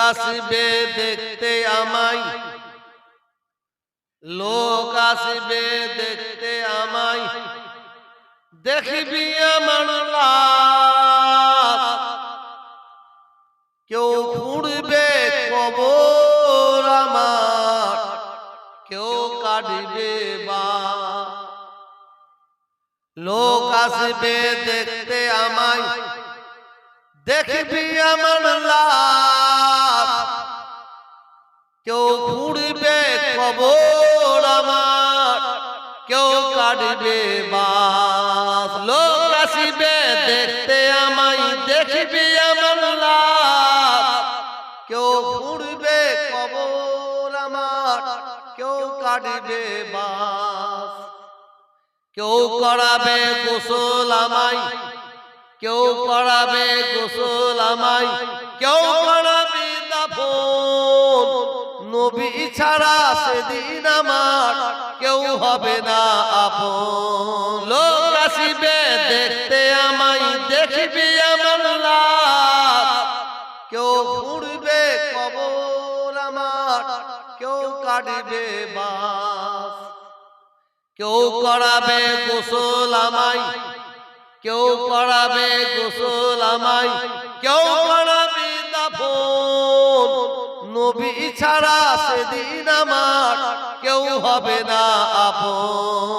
আসবে দেখতে আমায়, লোক আসবে দেখতে আমায়, দেখবি আমার লাশ। কেউ খুঁড়বে কবর আমার, কেউ কাটবে বাঁশ। লোক আসবে দেখতে আমায়, দেখবি আমার লাশ। কেউ খুঁড়বে কবর আমার, কেউ কাটবে বাঁশ। লোক আসবে দেখতে আমায়, দেখবি আমার লাশ। কেউ খুঁড়বে কবর আমার, কেউ কাটবে বাঁশ। কেউ করাবে গোসল আমায়, কেউ করাবে গোসল আমায়, কেউ করাবে দাফন। নবী ছাড়া সেদিন আমার কেউ হবে না আপন। লোক আসবে দেখতে আমায়, দেখবি আমার লাশ। কেউ খুঁড়বে কবর আমার, কেউ কাটবে বাঁশ। কেউ করাবে গোসল আমায়, কেউ করাবে গোসল আমায়, কেউ করাবে দাফন। নবী ছাড়া সেদিন আমার কেউ হবে না আপন।